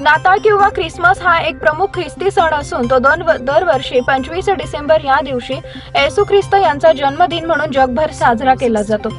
नाताळ किंवा ख्रिसमस हा एक प्रमुख ख्रिस्ती सण असून तो दरवर्षी 25 डिसेंबर या दिवशी येशू ख्रिस्त यांचा जन्मदिन म्हणून जगभर साजरा केला जातो।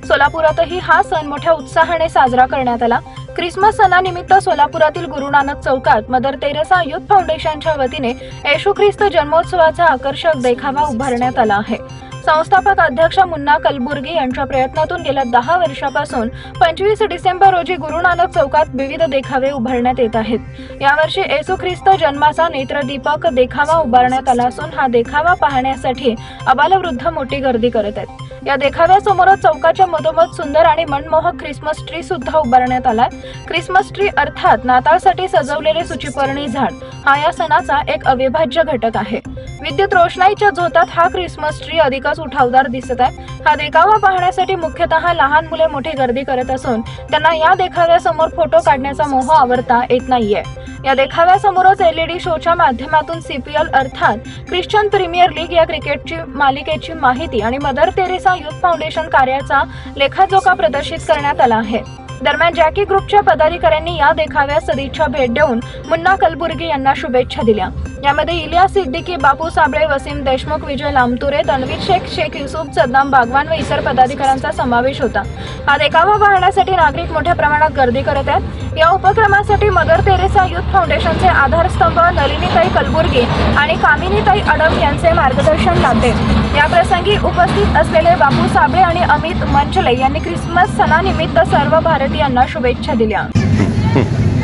सोलापुरातही हा सण मोठ्या उत्साहाने साजरा करण्यात आला। ख्रिसमस सणानिमित्त सोलापुरातील गुरु नानक चौकात मदर तेरेसा युथ फाउंडेशनच्या वतीने येशू ख्रिस्त जन्मोत्सवाचा आकर्षक देखावा उभारण्यात आला आहे। संस्थापक अध्यक्ष मुन्ना कलबुर्गी यांच्या प्रयत्नातून गेल्या 10 वर्षापासून 25 डिसेंबर रोजी गुरु नानक चौकात विविध देखावे उभारण्यात येत आहेत। यावर्षी येशू ख्रिस्त जन्माचा नेत्रदीपक देखावा उभारण्यात आला असून हा देखावा पाहण्यासाठी आबालवृद्ध मोठी गर्दी करत आहेत। या देखाव्यासमोरच चौकाच्या मधोमध सुंदर आणि मनमोहक ख्रिसमस ट्री सुद्धा उभारण्यात आलाय। ख्रिसमस ट्री अर्थात नाताळसाठी सजवलेले सुचिपर्णी झाड हा या सणाचा एक अविभाज्य घटक आहे। विद्युत रोषणाईच्या झोतात हा ख्रिसमस ट्री अधिकच उठावदार दिसत आहे। हा देखावा पाहण्यासाठी मुख्यतः लहान मुले मोठी गर्दी करत असून त्यांना या देखाव्यासमोर फोटो काढण्याचा मोह आवरता येत नाहीये। या देखाव्यासमोरच LED शोच्या माध्यमातून CPL अर्थात ख्रिश्चन प्रीमियर लीग या क्रिकेटची मालिकेची माहिती आणि मदर तेरेसा युथ फाउंडेशन कार्याचा लेखाजोखा प्रदर्शित करण्यात आला आहे। दरम्यान जॅकी ग्रुपच्या पदाधिकाऱ्यांनी या देखाव्यास सदिच्छा भेट देऊन मुन्ना कलबुर्गी यांना शुभेच्छा दिल्या। यामध्ये इलियास सिद्दीकी, बापू साबळे, वसीम देशमुख, विजय लामतुरे, तन्वीर शेख, शेख युसुफ, सद्दाम बागवान व इतर पदाधिकाऱ्यांचा समावेश होता। हा देखावा पाहण्यासाठी नागरिक मोठ्या प्रमाणात गर्दी करत आहेत। या उपक्रमासाठी मदर तेरेसा युथ फाउंडेशनचे आधारस्तंभ नलिनीताई कलबुर्गी आणि कामिनीताई अडम यांचे मार्गदर्शन लाभले। या प्रसंगी उपस्थित असलेले बापू साबळे आणि अमित मंचले यांनी ख्रिसमस सणानिमित्त सर्व भारतीयांना शुभेच्छा दिल्या।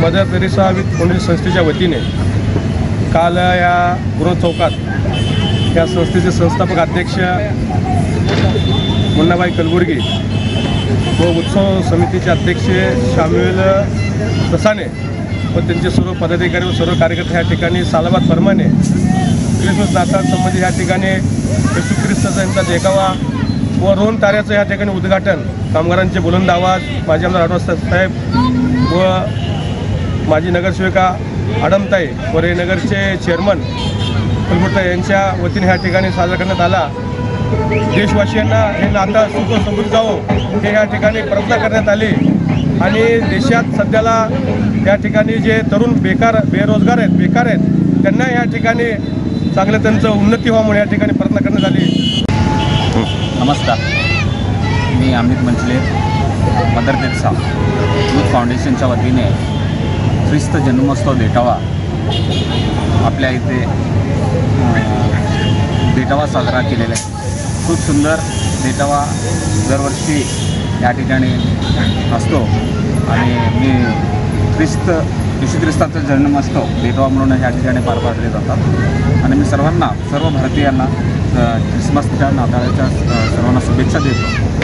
मदर तेरेसा युथ फाउंडेशन संस्थेच्या वतीने काल या गुरु चौकात या संस्थेचे संस्थापक अध्यक्ष मुन्नाबाई कलबुर्गी व उत्सव समितीचे अध्यक्ष शामुएल ससाने व त्यांचे सर्व पदाधिकारी व सर्व कार्यकर्ते या ठिकाणी सालाबाद प्रमाणे ख्रिसमस नाताळ संबंधी या ठिकाणी येशू ख्रिस्ताचा यांचा देखावा व रोहन ताऱ्याचं या ठिकाणी उद्घाटन कामगारांचे बुलंद आवाज माजी आमदार आढाव साहेब व माजी नगरसेविका आडमताई व रेनगरचे चेअरमन कलबुर्गी यांच्या वतीने ह्या ठिकाणी साजरा करण्यात आला। देशवासियांना हे नाताळ सुख समृद्ध जावो हे या ठिकाणी प्रार्थना करण्यात आली आणि देशात सध्याला या ठिकाणी जे तरुण बेरोजगार आहेत त्यांना या ठिकाणी चांगलं त्यांचं उन्नती व्हावं म्हणून या ठिकाणी प्रार्थना करण्यात आली। नमस्कार, मी अमित मंचले मदर तेरेसा युथ फाउंडेशनच्या वतीने ख्रिस्त जन्मोत्सव देखावा आपल्या इथे देखावा साजरा केलेला आहे। खूप सुंदर देखावा दरवर्षी या ठिकाणी असतो आणि मी येशू ख्रिस्ताचा जन्मोत्सव देखावा म्हणून या ठिकाणी पार पाडले जातात आणि मी सर्व भारतीयांना ख्रिसमसच्या नाताळच्या सर्वांना शुभेच्छा देतो।